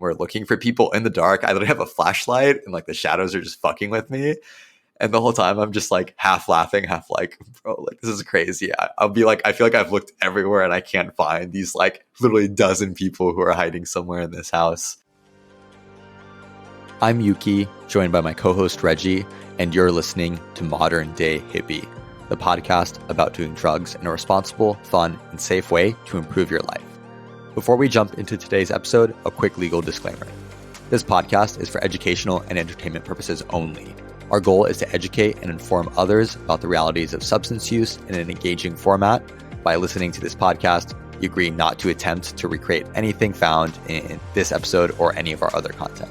we're looking for people in the dark. I literally have a flashlight and like the shadows are just fucking with me. And the whole time I'm just like half laughing, half like, bro, like this is crazy. I'll be like, I feel like I've looked everywhere and I can't find these like literally dozen people who are hiding somewhere in this house. I'm Yuki, joined by my co-host Reggie, and you're listening to Modern Day Hippie, the podcast about doing drugs in a responsible, fun, and safe way to improve your life. Before we jump into today's episode, a quick legal disclaimer. This podcast is for educational and entertainment purposes only. Our goal is to educate and inform others about the realities of substance use in an engaging format. By listening to this podcast, you agree not to attempt to recreate anything found in this episode or any of our other content.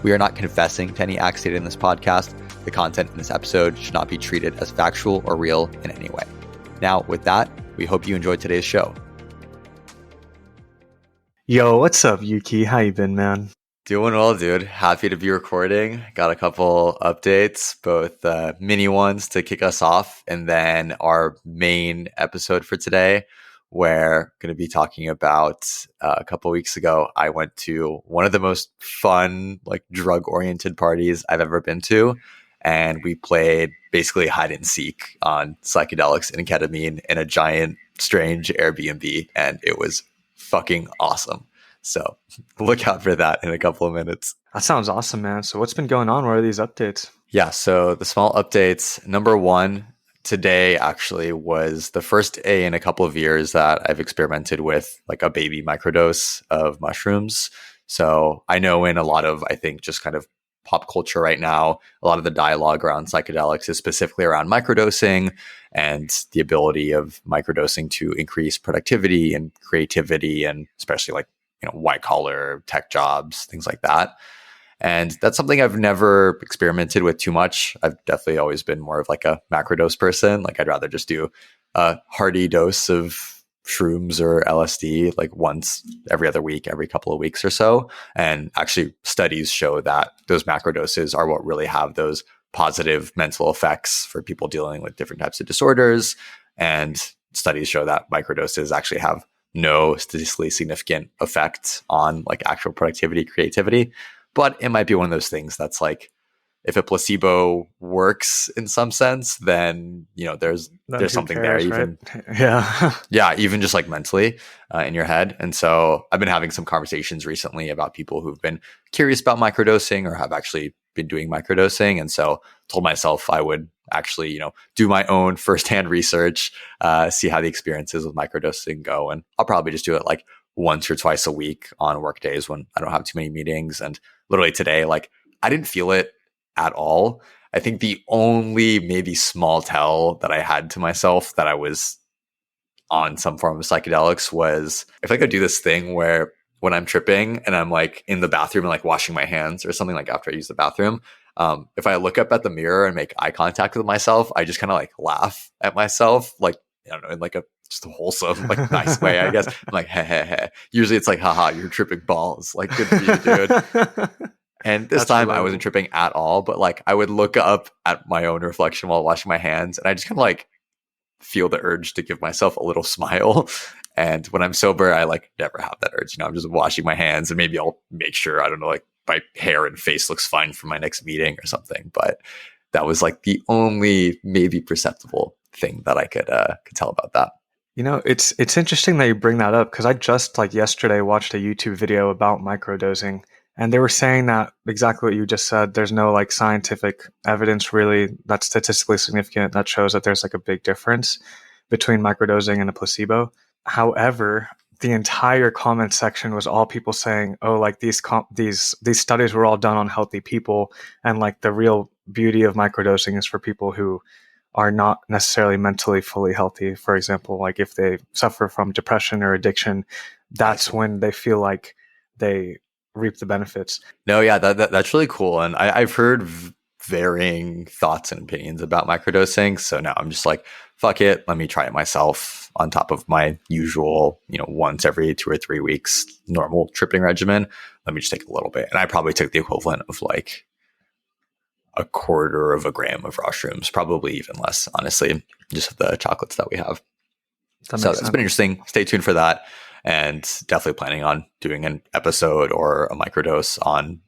We are not confessing to any acts stated in this podcast. The content in this episode should not be treated as factual or real in any way. Now, with that, we hope you enjoyed today's show. Yo, what's up, Yuki? How you been, man? Doing well, dude. Happy to be recording. Got a couple updates, both mini ones to kick us off, and then our main episode for today. We're going to be talking about a couple weeks ago, I went to one of the most fun, like drug-oriented parties I've ever been to. And we played basically hide and seek on psychedelics and ketamine in a giant, strange Airbnb. And it was fucking awesome. So look out for that in a couple of minutes. That sounds awesome, man. So what's been going on? What are these updates? Yeah, so the small updates. Number one, today actually was the first day in a couple of years that I've experimented with like a baby microdose of mushrooms. So I know in a lot of, I think, just kind of pop culture right now, a lot of the dialogue around psychedelics is specifically around microdosing and the ability of microdosing to increase productivity and creativity, and especially like, white collar tech jobs, things like that. And that's something I've never experimented with too much. I've definitely always been more of like a macrodose person. Like I'd rather just do a hearty dose of shrooms or LSD like once every other week, every couple of weeks or so. And actually studies show that those macrodoses are what really have those positive mental effects for people dealing with different types of disorders. And studies show that microdoses actually have no statistically significant effect on like actual productivity, creativity. But it might be one of those things that's like, if a placebo works in some sense, then, there's something cares, there, even. Right? Yeah. Yeah, even just like mentally in your head. And so I've been having some conversations recently about people who've been curious about microdosing or have actually been doing microdosing. And so told myself I would actually, do my own firsthand research, see how the experiences with microdosing go. And I'll probably just do it like once or twice a week on work days when I don't have too many meetings. And literally today, like I didn't feel it at all. I think the only maybe small tell that I had to myself that I was on some form of psychedelics was if I could do this thing where when I'm tripping and I'm like in the bathroom and like washing my hands or something, like after I use the bathroom, if I look up at the mirror and make eye contact with myself, I just kind of like laugh at myself, like, I don't know, in like a just a wholesome, like nice way, I guess. I'm like, hey. Usually it's like, haha, you're tripping balls. Like, good for you, dude. And this time I wasn't tripping at all, but like I would look up at my own reflection while washing my hands, and I just kind of like feel the urge to give myself a little smile. And when I'm sober, I like never have that urge. I'm just washing my hands and maybe I'll make sure, I don't know, like my hair and face looks fine for my next meeting or something. But that was like the only maybe perceptible thing that I could tell about that. It's interesting that you bring that up, because I just like yesterday watched a YouTube video about microdosing, and they were saying that exactly what you just said. There's no like scientific evidence really that's statistically significant that shows that there's like a big difference between microdosing and a placebo. However, the entire comment section was all people saying, "Oh, like these studies were all done on healthy people, and like the real beauty of microdosing is for people who are not necessarily mentally fully healthy. For example, like if they suffer from depression or addiction, that's when they feel like they reap the benefits." No, yeah, that's really cool. And I've heard varying thoughts and opinions about microdosing. So now I'm just like, fuck it. Let me try it myself on top of my usual, once every 2 or 3 weeks normal tripping regimen. Let me just take a little bit. And I probably took the equivalent of like a quarter of a gram of raw shrooms, probably even less, honestly, just the chocolates that we have. So that's been interesting. Stay tuned for that. and definitely planning on doing an episode or a microdose on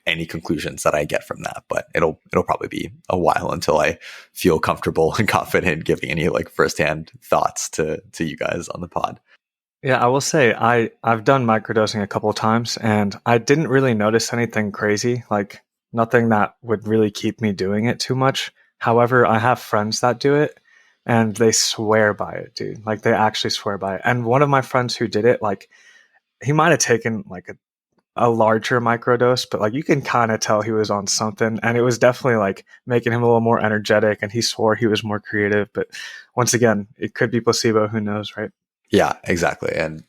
any conclusions that I get from that. But it'll probably be a while until I feel comfortable and confident giving any like firsthand thoughts to you guys on the pod. Yeah, I will say I've done microdosing a couple of times and I didn't really notice anything crazy, like nothing that would really keep me doing it too much. However, I have friends that do it and they swear by it, dude. Like they actually swear by it. And one of my friends who did it, like he might have taken like a larger microdose, but like you can kind of tell he was on something and it was definitely like making him a little more energetic and he swore he was more creative. But once again, it could be placebo, who knows, right? Yeah, exactly. And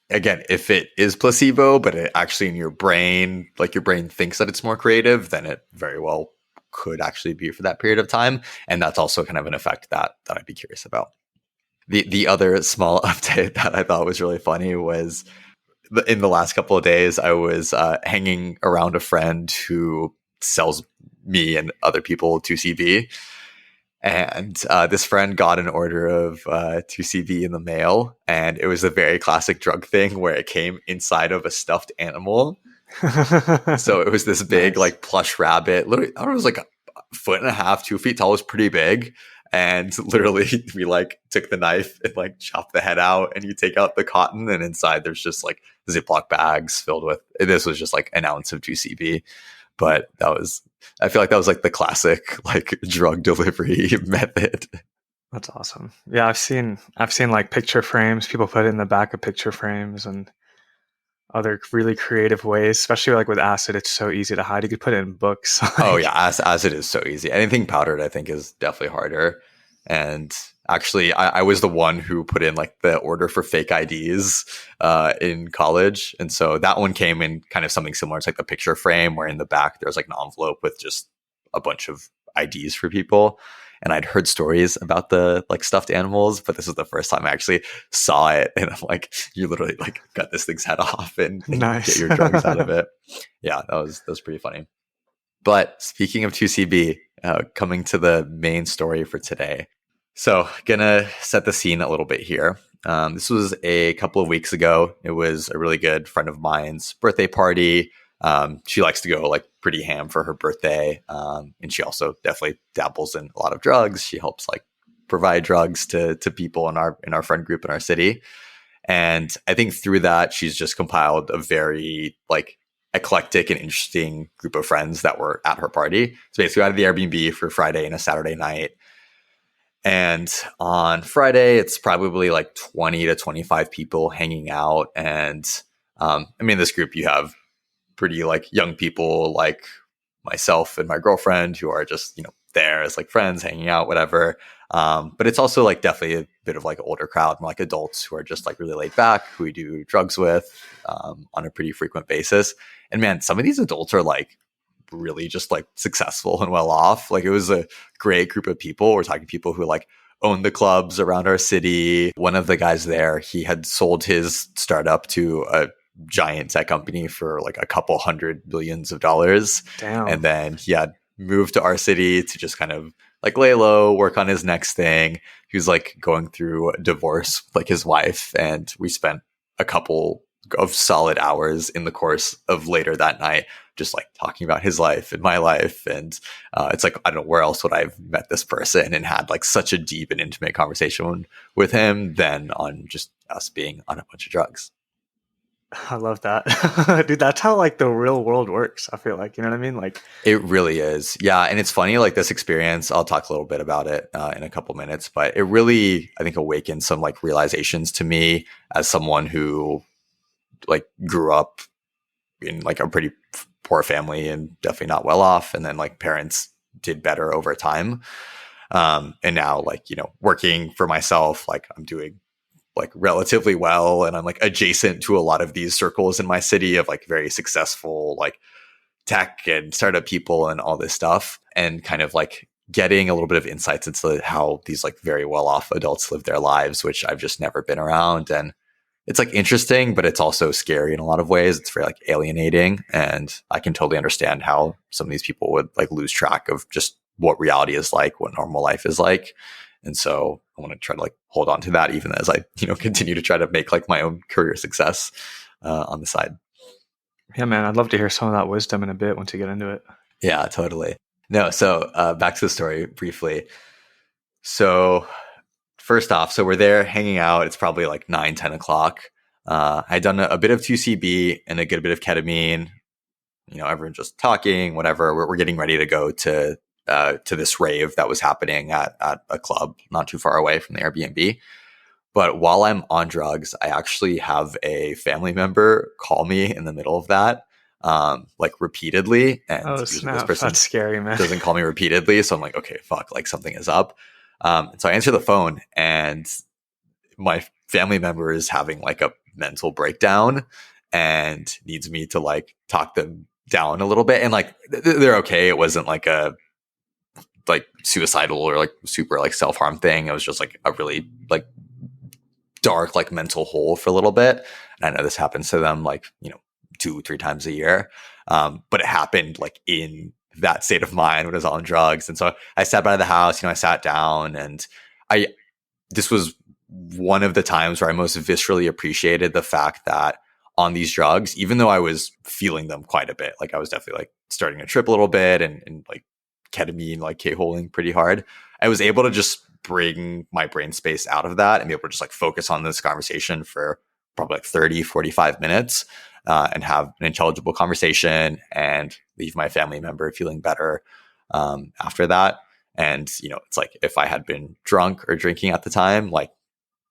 again, if it is placebo, but it actually in your brain, like your brain thinks that it's more creative, then it very well could actually be for that period of time. And that's also kind of an effect that I'd be curious about. The other small update that I thought was really funny was in the last couple of days, I was hanging around a friend who sells me and other people 2C-B. And this friend got an order of 2C-B in the mail. And it was a very classic drug thing where it came inside of a stuffed animal. So it was this big, Nice. like plush rabbit. Literally, I don't know, it was like a foot and a half, 2 feet tall. It was pretty big. And literally, we like took the knife and like chopped the head out, and you take out the cotton, and inside there's just like Ziploc bags filled with. This was just like an ounce of 2C-B, but I feel like that was like the classic like drug delivery method. That's awesome. Yeah, I've seen like picture frames. People put it in the back of picture frames and other really creative ways. Especially like with acid, it's so easy to hide. You could put it in books. Oh Like, yeah, as it is so easy. Anything powdered, I think, is definitely harder. And actually, I was the one who put in like the order for fake IDs in college, and so that one came in kind of something similar. It's like the picture frame, where in the back there's like an envelope with just a bunch of IDs for people. And I'd heard stories about the like stuffed animals, but this was the first time I actually saw it, and I'm like, you literally like cut this thing's head off and get nice. your drugs out of it. Yeah, that was pretty funny. But speaking of 2C-B, coming to the main story for today. So, gonna set the scene a little bit here. This was a couple of weeks ago. It was a really good friend of mine's birthday party. She likes to go like pretty ham for her birthday. And she also definitely dabbles in a lot of drugs. She helps like provide drugs to people in our friend group in our city. And I think through that, she's just compiled a very like eclectic and interesting group of friends that were at her party. So basically, we had the Airbnb for Friday and a Saturday night. And on Friday, it's probably like 20 to 25 people hanging out. And I mean, this group, you have pretty like young people like myself and my girlfriend who are just, there as like friends hanging out, whatever. But it's also like definitely a bit of like older crowd, more like adults who are just like really laid back, who we do drugs with on a pretty frequent basis. And man, some of these adults are like really just like successful and well off. Like it was a great group of people. We're talking people who like own the clubs around our city. One of the guys there, he had sold his startup to a giant tech company for like a couple $100 billions. Damn. And then he had moved to our city to just kind of like lay low, work on his next thing. He was like going through a divorce with like his wife. And we spent a couple of solid hours in the course of later that night just like talking about his life and my life. And it's like, I don't know, where else would I have met this person and had like such a deep and intimate conversation with him than on just us being on a bunch of drugs. I love that. Dude, that's how like the real world works. I feel like, you know what I mean? Like It really is. Yeah. And it's funny, like this experience, I'll talk a little bit about it in a couple minutes, but it really, I think, awakened some like realizations to me as someone who like grew up in like a pretty poor family and definitely not well off. And then like parents did better over time. And now like, working for myself, like I'm doing like relatively well. And I'm like adjacent to a lot of these circles in my city of like very successful, like tech and startup people and all this stuff. And kind of like getting a little bit of insights into how these like very well off adults live their lives, which I've just never been around. And it's like interesting, but it's also scary in a lot of ways. It's very like alienating. And I can totally understand how some of these people would like lose track of just what reality is like, what normal life is like. And so I want to try to like hold on to that even as I, continue to try to make like my own career success on the side. Yeah, man, I'd love to hear some of that wisdom in a bit once you get into it. Yeah, totally. No, so back to the story briefly. So first off, so we're there hanging out. It's probably like 9, 10 o'clock. I'd done a bit of 2C-B and a good bit of ketamine. Everyone just talking, whatever. We're getting ready to go to this rave that was happening at a club not too far away from the Airbnb. But while I'm on drugs, I actually have a family member call me in the middle of that, like repeatedly. And Oh, usually this snap. person That's scary, man. doesn't call me repeatedly. So I'm like, okay, fuck, like something is up. And so I answer the phone and my family member is having like a mental breakdown and needs me to like talk them down a little bit. And like, they're okay. It wasn't like a like suicidal or like super like self-harm thing. It was just like a really like dark like mental hole for a little bit. And I know this happens to them like 2-3 times a year, but it happened like in that state of mind when I was on drugs. And so I sat by the house, I sat down, and I this was one of the times where I most viscerally appreciated the fact that on these drugs, even though I was feeling them quite a bit, like I was definitely like starting to trip a little bit and like ketamine like K-holing pretty hard, I was able to just bring my brain space out of that and be able to just like focus on this conversation for probably like 30-45 minutes, and have an intelligible conversation and leave my family member feeling better after that. And it's like if I had been drunk or drinking at the time, like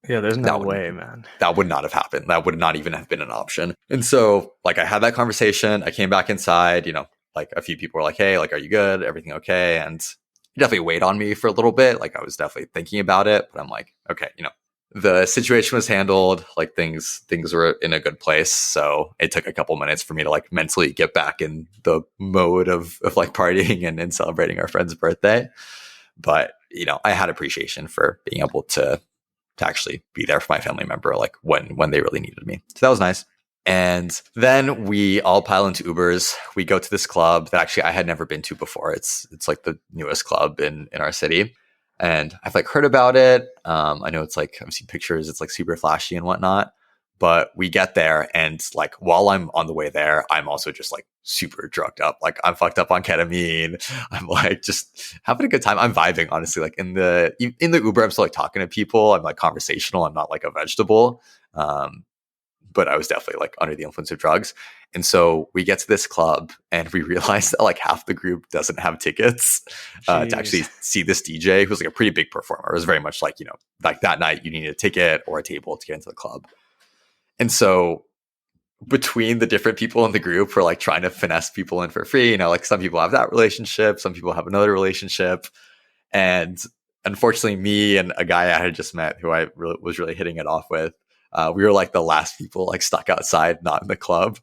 Yeah, there's no that would way, man. that would not have happened. That would not even have been an option. And so like I had that conversation. I came back inside, like a few people were like, hey, like, are you good? Everything okay? And it definitely weighed on me for a little bit. Like I was definitely thinking about it, but I'm like, okay, the situation was handled, like things were in a good place. So it took a couple minutes for me to like mentally get back in the mode of like partying and celebrating our friend's birthday. But, I had appreciation for being able to actually be there for my family member, like when they really needed me. So that was nice. And then we all pile into Ubers. We go to this club that actually I had never been to before. It's like the newest club in our city. And I've like heard about it. I know it's like, I've seen pictures. It's like super flashy and whatnot. But we get there, and like while I'm on the way there, I'm also just like super drugged up. Like I'm fucked up on ketamine. I'm like just having a good time. I'm vibing, honestly. Like in the Uber, I'm still like talking to people. I'm like conversational. I'm not like a vegetable. But I was definitely like under the influence of drugs. And so we get to this club and we realize that like half the group doesn't have tickets to actually Jeez. see this DJ who's like a pretty big performer. It was very much like, like that night you needed a ticket or a table to get into the club. And so between the different people in the group, we're like trying to finesse people in for free. Like some people have that relationship, some people have another relationship. And unfortunately, me and a guy I had just met who I was really hitting it off with, we were like the last people like stuck outside, not in the club.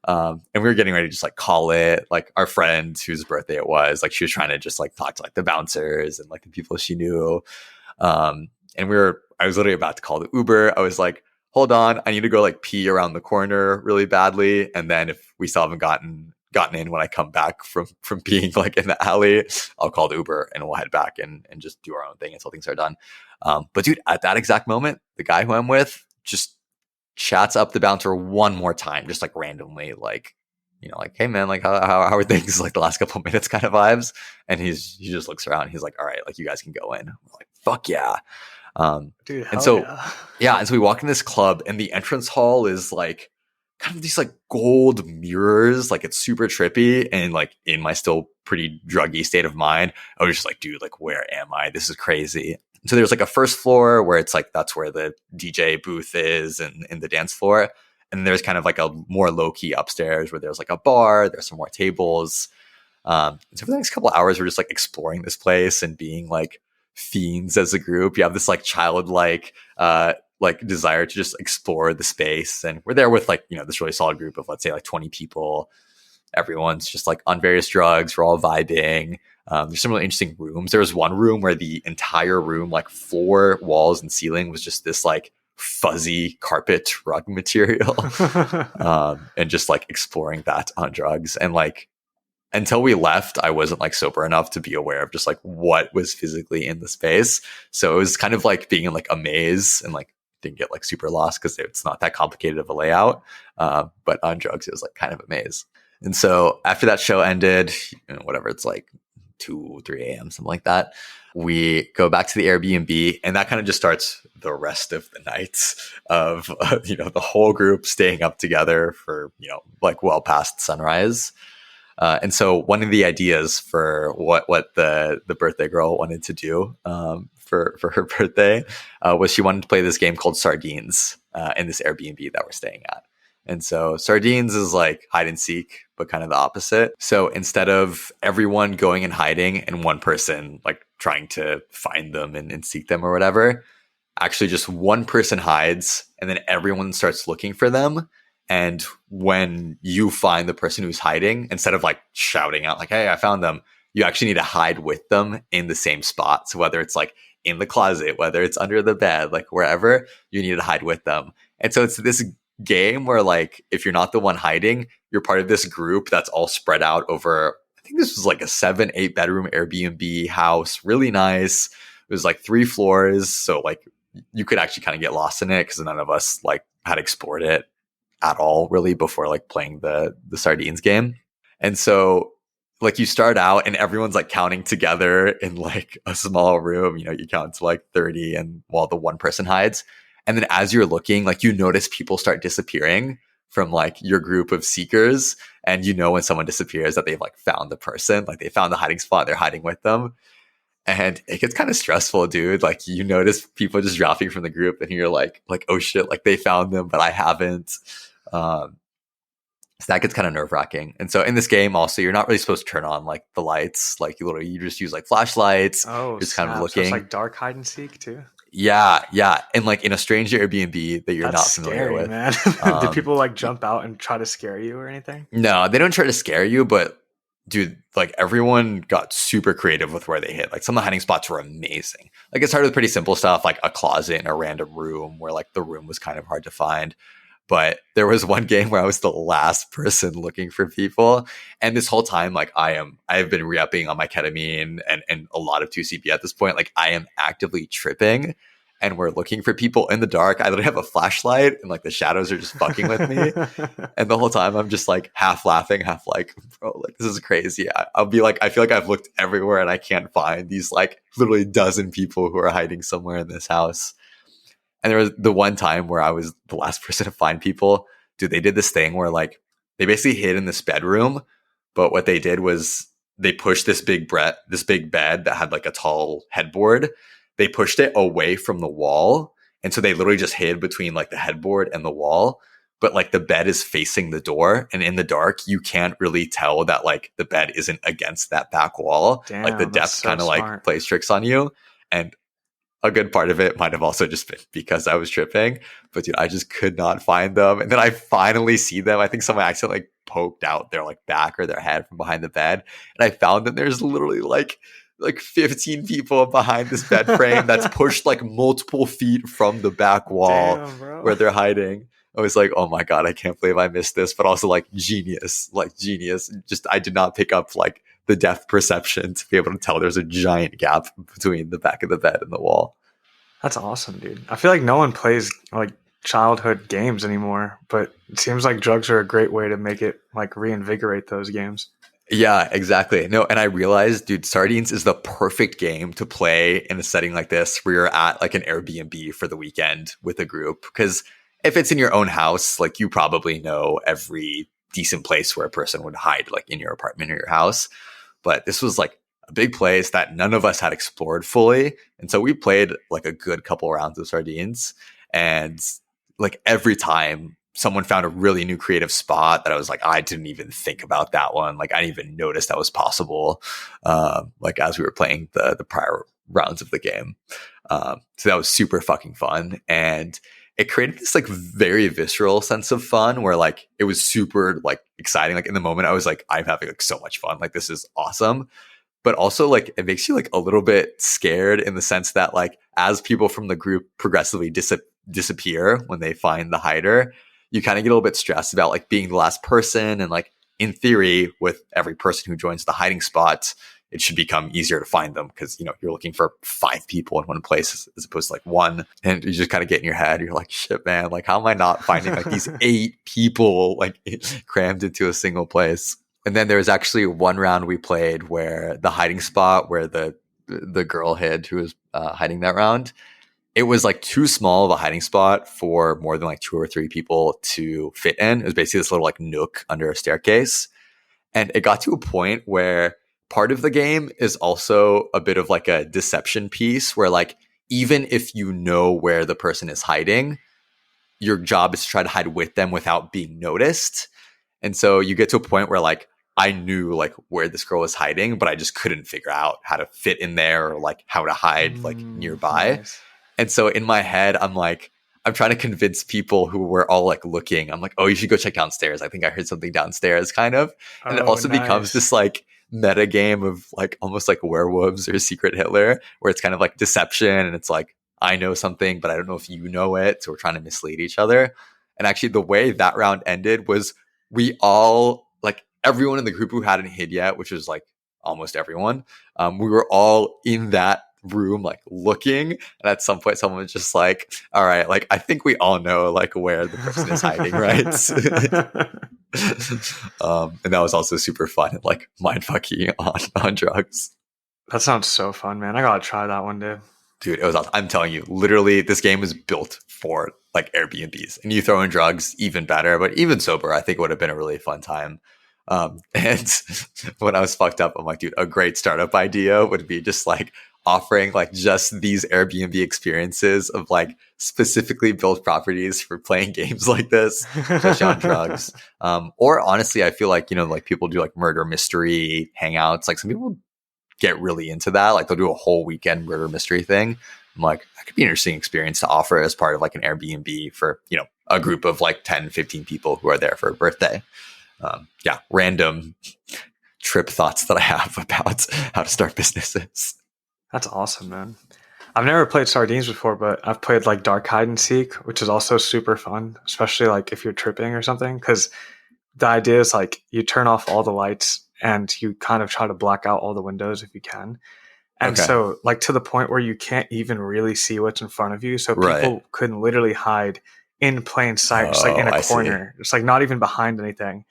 And we were getting ready to just like call it. Like our friend whose birthday it was, like she was trying to just like talk to like the bouncers and like the people she knew. And I was literally about to call the Uber. I was like, hold on, I need to go like pee around the corner really badly. And then if we still haven't gotten in when I come back from being like in the alley, I'll call the Uber and we'll head back and just do our own thing until things are done. But dude, at that exact moment, the guy who I'm with just chats up the bouncer one more time, just like randomly, like, like, hey man, like how are things, like the last couple of minutes kind of vibes. And he just looks around. He's like, all right, like you guys can go in. I'm like, fuck yeah. Dude, And hell so, yeah. yeah. And so we walk in this club and the entrance hall is like kind of these like gold mirrors. Like it's super trippy. And like in my still pretty druggy state of mind, I was just like, dude, like, where am I? This is crazy. And so there's like a first floor where it's like, that's where the DJ booth is and in the dance floor. And there's kind of like a more low key upstairs where there's like a bar, there's some more tables. And so for the next couple of hours, we're just like exploring this place and being like fiends as a group. You have this like childlike like desire to just explore the space. And we're there with like, this really solid group of, let's say, like 20 people. Everyone's just like on various drugs. We're all vibing. There's some really interesting rooms. There was one room where the entire room, like floor, walls, and ceiling was just this like fuzzy carpet rug material. And just like exploring that on drugs. And like until we left, I wasn't like sober enough to be aware of just like what was physically in the space. So it was kind of like being in like a maze and like didn't get like super lost because it's not that complicated of a layout. But on drugs, it was like kind of a maze. And so after that show ended, whatever, it's like 2, 3 a.m., something like that. We go back to the Airbnb, and that kind of just starts the rest of the nights of, the whole group staying up together for, like well past sunrise. And so one of the ideas for what the birthday girl wanted to do for her birthday was she wanted to play this game called Sardines in this Airbnb that we're staying at. And so Sardines is like hide and seek, but kind of the opposite. So instead of everyone going and hiding and one person like trying to find them and seek them or whatever, actually just one person hides and then everyone starts looking for them. And when you find the person who's hiding, instead of like shouting out like, hey, I found them, you actually need to hide with them in the same spot. So whether it's like in the closet, whether it's under the bed, like wherever, you need to hide with them. And so it's this game where like, if you're not the one hiding, you're part of this group that's all spread out over, I think this was like a 7-8 bedroom Airbnb house, really nice. It was like 3 floors. So like you could actually kind of get lost in it because none of us like had explored it at all really before like playing the Sardines game. And so like you start out and everyone's like counting together in like a small room, you count to like 30 and while the one person hides. And then as you're looking, like you notice people start disappearing from like your group of seekers. And when someone disappears that they've like found the person, like they found the hiding spot, they're hiding with them. And it gets kind of stressful, dude. Like you notice people just dropping from the group and you're like, oh shit, like they found them, but I haven't. So that gets kind of nerve wracking. And so in this game also, you're not really supposed to turn on like the lights. Like you just use like flashlights. Oh, just kind of snap. So looking. it's like dark hide and seek too. Yeah. And like in a strange Airbnb that you're That's not familiar scary, with. man. Do people like jump out and try to scare you or anything? No, they don't try to scare you, but dude, like everyone got super creative with where they hid. Like some of the hiding spots were amazing. Like it started with pretty simple stuff, like a closet in a random room where like the room was kind of hard to find. But there was one game where I was the last person looking for people. And this whole time, like I've been re-upping on my ketamine and a lot of 2C-B at this point. Like I am actively tripping and we're looking for people in the dark. I literally have a flashlight and like the shadows are just fucking with me. And the whole time I'm just like half laughing, half like, bro, like this is crazy. I'll be like, I feel like I've looked everywhere and I can't find these like literally dozen people who are hiding somewhere in this house. And there was the one time where I was the last person to find people. Dude, they did this thing where like they basically hid in this bedroom, but what they did was they pushed this big bed that had like a tall headboard. They pushed it away from the wall. And so they literally just hid between like the headboard and the wall. But like the bed is facing the door. And in the dark, you can't really tell that like the bed isn't against that back wall. Damn, like the depth so kind of like smart. plays tricks on you. And a good part of it might have also just been because I was tripping, but dude, I just could not find them. And then I finally see them. I think someone accidentally poked out their like back or their head from behind the bed. And I found that there's literally like 15 people behind this bed frame that's pushed like multiple feet from the back wall. Damn, where they're hiding. I was like, oh my God, I can't believe I missed this, but also like genius. Just, I did not pick up like the depth perception to be able to tell there's a giant gap between the back of the bed and the wall. That's awesome, dude. I feel like no one plays like childhood games anymore, but it seems like drugs are a great way to make it like reinvigorate those games. Yeah, exactly. No, and I realized, dude, Sardines is the perfect game to play in a setting like this where you're at like an Airbnb for the weekend with a group. Because if it's in your own house, like you probably know every decent place where a person would hide, like in your apartment or your house. But this was like a big place that none of us had explored fully. And so we played like a good couple rounds of Sardines. And like every time someone found a really new creative spot that I was like, I didn't even think about that one. Like I didn't even notice that was possible. Like as we were playing the prior rounds of the game. So that was super fucking fun. And it created this like very visceral sense of fun where like it was super like exciting. Like in the moment I was like, I'm having like so much fun. Like this is awesome. But also like it makes you like a little bit scared in the sense that like as people from the group progressively disappear when they find the hider, you kind of get a little bit stressed about like being the last person and like in theory, with every person who joins the hiding spot, it should become easier to find them because, you're looking for 5 people in one place as opposed to like one. And you just kind of get in your head. You're like, shit, man, like, how am I not finding like these 8 people like crammed into a single place? And then there was actually one round we played where the hiding spot where the girl hid who was hiding that round, it was like too small of a hiding spot for more than like 2 or 3 people to fit in. It was basically this little like nook under a staircase. And it got to a point where part of the game is also a bit of like a deception piece where like, even if you know where the person is hiding, your job is to try to hide with them without being noticed. And so you get to a point where like, I knew like where this girl was hiding, but I just couldn't figure out how to fit in there or like how to hide like nearby. Nice. And so in my head, I'm trying to convince people who were all like looking. I'm like, oh, you should go check downstairs. I think I heard something downstairs, kind of. And it Oh, also becomes nice. this like meta game of like almost like werewolves or Secret Hitler, where it's kind of like deception. And it's like, I know something, but I don't know if you know it. So we're trying to mislead each other. And actually, the way that round ended was we all, like everyone in the group who hadn't hid yet, which was like almost everyone, we were all in that room like looking, and at some point someone was just like, all right, like I think we all know like where the person is hiding, right? And that was also super fun and like mind fucking on drugs. That sounds so fun, man. I gotta try that one day. Dude, it was awesome. I'm telling you, literally this game was built for like Airbnbs, and you throw in drugs, even better. But even sober, I think it would have been a really fun time. And when I was fucked up, I'm like, dude, a great startup idea would be just like offering like just these Airbnb experiences of like specifically built properties for playing games like this, especially on drugs. Or honestly, I feel like, like people do like murder mystery hangouts. Like some people get really into that. Like they'll do a whole weekend murder mystery thing. I'm like, that could be an interesting experience to offer as part of like an Airbnb for, a group of like 10, 15 people who are there for a birthday. Random trip thoughts that I have about how to start businesses. That's awesome, man. I've never played sardines before, but I've played like dark hide and seek, which is also super fun, especially like if you're tripping or something. Because the idea is like you turn off all the lights and you kind of try to black out all the windows if you can. And Okay. so like to the point where you can't even really see what's in front of you. So Right. people couldn't literally hide in plain sight, just like in a I see. corner, just like not even behind anything.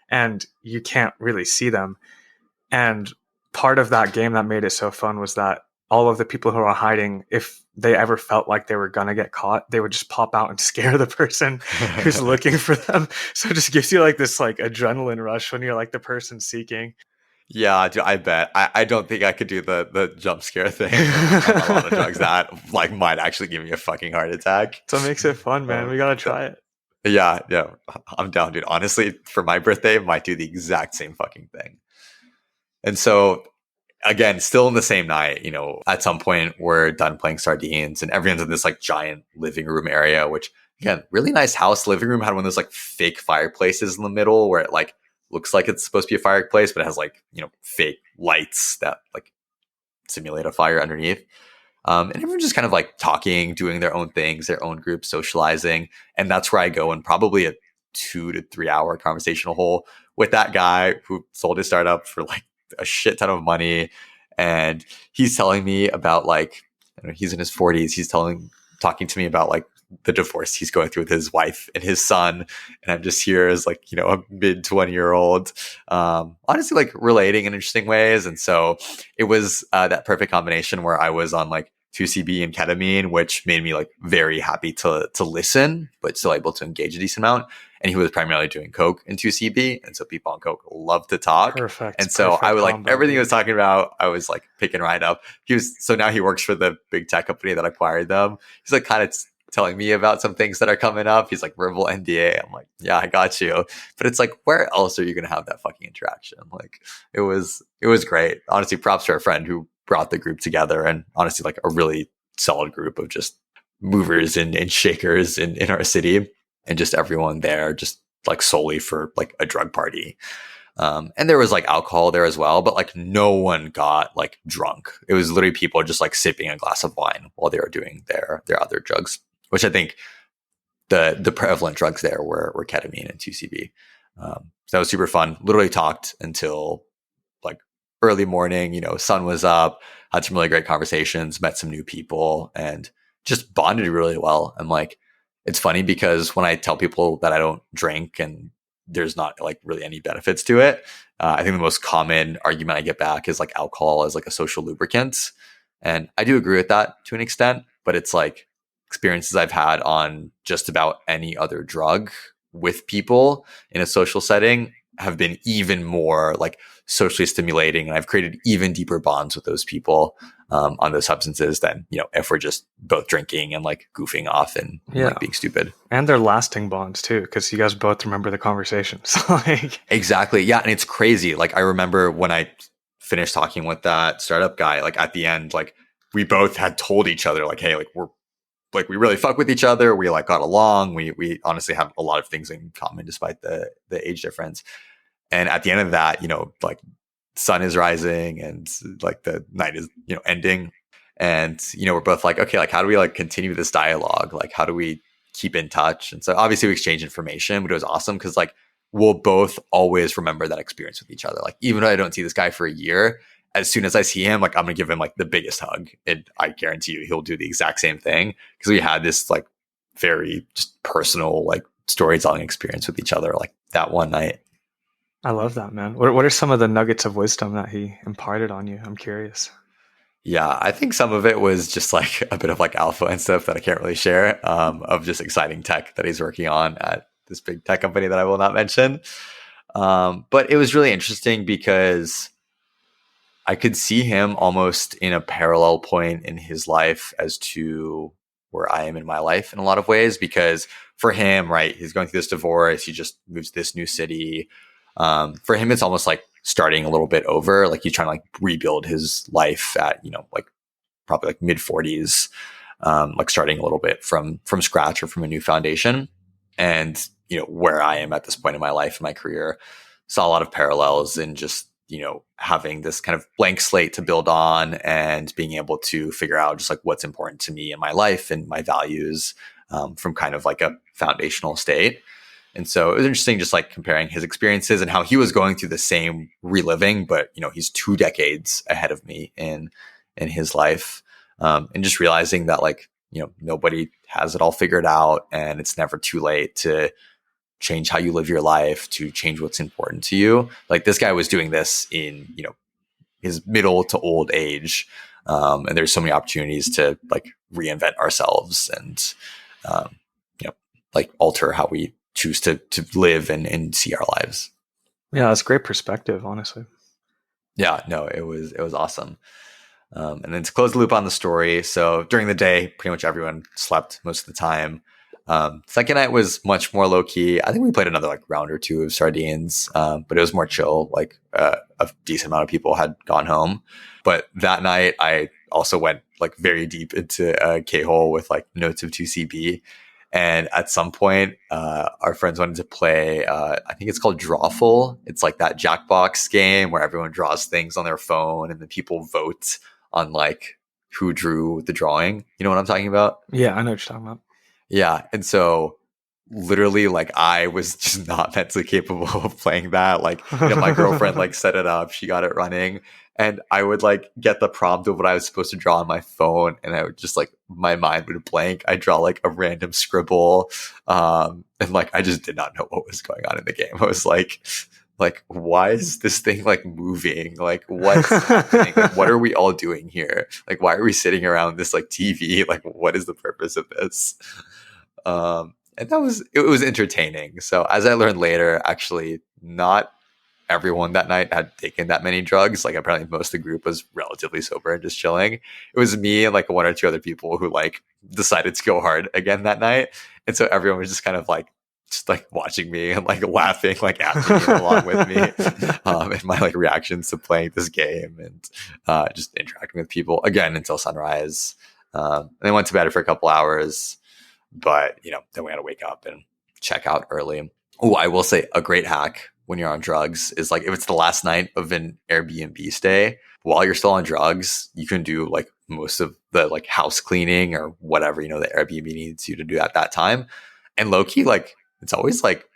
And you can't really see them. And part of that game that made it so fun was that all of the people who are hiding, if they ever felt like they were going to get caught, they would just pop out and scare the person who's looking for them. So it just gives you like this like adrenaline rush when you're like the person seeking. Yeah, dude, I bet. I don't think I could do the jump scare thing on a lot of drugs. That like might actually give me a fucking heart attack. So it makes it fun, man. We got to try it. Yeah, I'm down, dude. Honestly, for my birthday, I might do the exact same fucking thing. And so, again, still in the same night, at some point we're done playing sardines and everyone's in this like giant living room area, which again, really nice house. Living room had one of those like fake fireplaces in the middle where it like looks like it's supposed to be a fireplace, but it has like, fake lights that like simulate a fire underneath. And everyone's just kind of like talking, doing their own things, their own group, socializing. And that's where I go in probably a 2 to 3 hour conversational hole with that guy who sold his startup for like a shit ton of money. And he's telling me about like, he's in his 40s. He's talking to me about like the divorce he's going through with his wife and his son. And I'm just here as like, a mid 20-year-old, honestly, like relating in interesting ways. And so it was that perfect combination where I was on like 2C-B and ketamine, which made me like very happy to listen, but still able to engage a decent amount. And he was primarily doing coke and 2C-B. And so people on coke love to talk. Perfect. And so I would like combo, everything he dude. was talking about, I was like picking right up. So now he works for the big tech company that acquired them. He's like kind of telling me about some things that are coming up. He's like, verbal NDA. I'm like, yeah, I got you. But it's like, where else are you going to have that fucking interaction? Like it was great. Honestly, props to our friend who brought the group together, and honestly, like a really solid group of just movers and shakers in our city, and just everyone there just like solely for like a drug party. And there was like alcohol there as well, but like no one got like drunk. It was literally people just like sipping a glass of wine while they were doing their other drugs, which I think the prevalent drugs there were ketamine and 2C-B. So that was super fun. Literally talked until like early morning, sun was up, had some really great conversations, met some new people, and just bonded really well. And like, it's funny because when I tell people that I don't drink and there's not like really any benefits to it, I think the most common argument I get back is like alcohol as like a social lubricant. And I do agree with that to an extent, but it's like experiences I've had on just about any other drug with people in a social setting have been even more like socially stimulating, and I've created even deeper bonds with those people on those substances than if we're just both drinking and like goofing off and Yeah. like being stupid. And they're lasting bonds too, because you guys both remember the conversations. Like, Exactly, yeah, and it's crazy. Like I remember when I finished talking with that startup guy, like at the end, like we both had told each other like, hey, like we really fuck with each other. We like got along. We honestly have a lot of things in common despite the age difference. And at the end of that, like sun is rising and like the night is, ending. And, we're both like, okay, like how do we like continue this dialogue? Like how do we keep in touch? And so obviously we exchange information, but it was awesome because like we'll both always remember that experience with each other. Like even though I don't see this guy for a year, as soon as I see him, like I'm gonna give him like the biggest hug. And I guarantee you he'll do the exact same thing because we had this like very just personal like storytelling experience with each other like that one night. I love that, man. What are some of the nuggets of wisdom that he imparted on you? I'm curious. Yeah, I think some of it was just like a bit of like alpha and stuff that I can't really share, of just exciting tech that he's working on at this big tech company that I will not mention. But it was really interesting because I could see him almost in a parallel point in his life as to where I am in my life in a lot of ways. Because for him, right, he's going through this divorce. He just moves to this new city. For him, it's almost like starting a little bit over. Like he's trying to like rebuild his life at, like probably like mid 40s, like starting a little bit from scratch or from a new foundation. And, where I am at this point in my life and my career, saw a lot of parallels in just, having this kind of blank slate to build on and being able to figure out just like what's important to me in my life and my values, from kind of like a foundational state. And so it was interesting just like comparing his experiences and how he was going through the same reliving, but he's 2 decades ahead of me in his life. And just realizing that like, nobody has it all figured out and it's never too late to change how you live your life, to change what's important to you. Like this guy was doing this in, his middle to old age. And there's so many opportunities to like reinvent ourselves and, um, like alter how we choose to live and see our lives. Yeah, that's great perspective, honestly. Yeah, no, it was awesome. And then to close the loop on the story, so during the day, pretty much everyone slept most of the time. Second night was much more low key. I think we played another like round or two of sardines, but it was more chill. Like a decent amount of people had gone home. But that night, I also went like very deep into a K-hole with like notes of 2C-B. And at some point, our friends wanted to play, I think it's called Drawful. It's like that Jackbox game where everyone draws things on their phone and then people vote on like who drew the drawing. You know what I'm talking about? Yeah, I know what you're talking Yeah. And so literally like I was just not mentally capable of playing that. Like, my girlfriend about. like set it up, she got it running. And I would like get the prompt of what I was supposed to draw on my phone, and I would just like my mind would blank. I draw like a random scribble. And like I just did not know what was going on in the game. I was like, why is this thing like moving? Like what's happening? Like what are we all doing here? Like why are we sitting around this like TV? Like what is the purpose of this? And it was entertaining. So as I learned later, actually not everyone that night had taken that many drugs. Like apparently most of the group was relatively sober and just chilling. It was me and like one or two other people who like decided to go hard again that night. And so everyone was just kind of like just like watching me and like laughing like at me and along with me, and my like reactions to playing this game and just interacting with people again until sunrise. And then went to bed for a couple hours, but then we had to wake up and check out early. Oh, I will say a great hack when you're on drugs is like if it's the last night of an Airbnb stay, while you're still on drugs, you can do like most of the like house cleaning or whatever, the Airbnb needs you to do at that time. And low key, like it's always like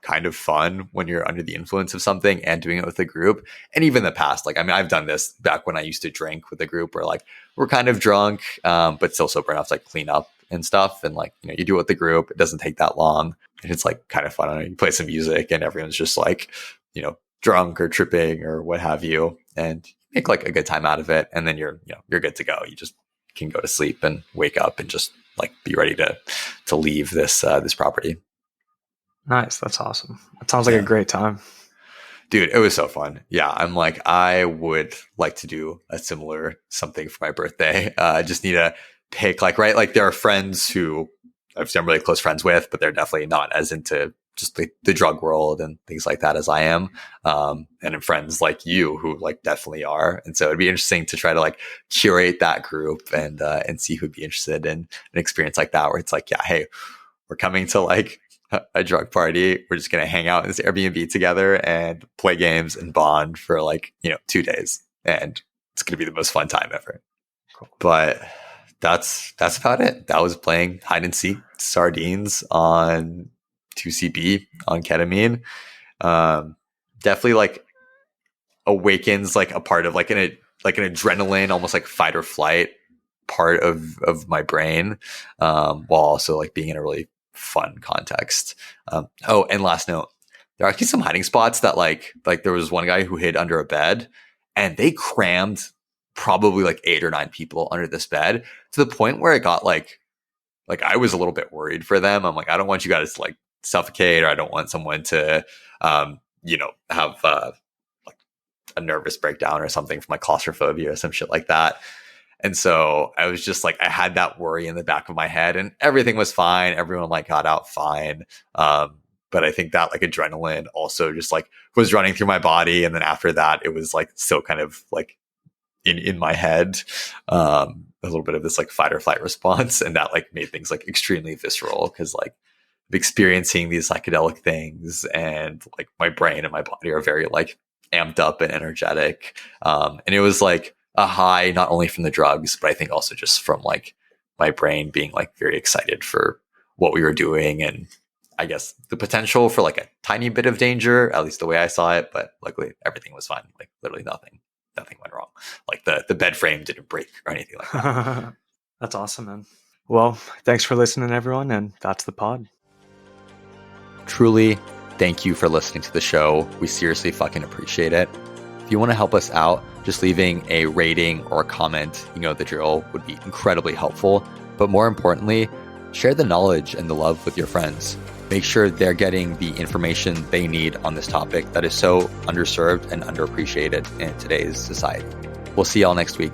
kind of fun when you're under the influence of something and doing it with a group. And even the past, like, I mean, I've done this back when I used to drink with a group where like we're kind of drunk, but still sober enough to like clean up and stuff. And like, you do it with the group. It doesn't take that long. And it's like kind of fun. I don't know, you play some music and everyone's just like, drunk or tripping or what have you, and make like a good time out of it. And then you're good to go. You just can go to sleep and wake up and just like be ready to leave this property. Nice. That's awesome. That sounds like a great time. Dude, it was so fun. Yeah, I'm like, I would like to do a similar something for my birthday. I just need to pick like, right, like there are friends who I'm really close friends with, but they're definitely not as into just the drug world and things like that as I am. And in friends like you who like definitely are. And so it'd be interesting to try to like curate that group and see who'd be interested in an experience like that, where it's like, yeah, hey, we're coming to like a drug party. We're just going to hang out in this Airbnb together and play games and bond for like, 2 days. And it's going to be the most fun time ever. Cool. But that's about it. That was playing hide and seek sardines on 2C-B on ketamine. Definitely like awakens like a part of like an adrenaline, almost like fight or flight part of my brain, while also like being in a really fun context. And last note, there are actually some hiding spots that like there was one guy who hid under a bed and they crammed probably like 8 or 9 people under this bed to the point where it got like I was a little bit worried for them. I'm like, I don't want you guys to like suffocate, or I don't want someone to, have like a nervous breakdown or something from like claustrophobia or some shit like that. And so I was just like, I had that worry in the back of my head, and everything was fine. Everyone like got out fine. But I think that like adrenaline also just like was running through my body. And then after that, it was like still kind of like in my head, a little bit of this like fight or flight response. And that like made things like extremely visceral, because like experiencing these psychedelic things and like my brain and my body are very like amped up and energetic. And it was like a high, not only from the drugs, but I think also just from like my brain being like very excited for what we were doing. And I guess the potential for like a tiny bit of danger, at least the way I saw it, but luckily everything was fine. Like literally nothing went wrong. Like the bed frame didn't break or anything like that. That's awesome, man. Well, thanks for listening, everyone. And that's the pod. Truly, thank you for listening to the show. We seriously fucking appreciate it. If you want to help us out, just leaving a rating or a comment, the drill, would be incredibly helpful. But more importantly, share the knowledge and the love with your friends. Make sure they're getting the information they need on this topic that is so underserved and underappreciated in today's society. We'll see y'all next week.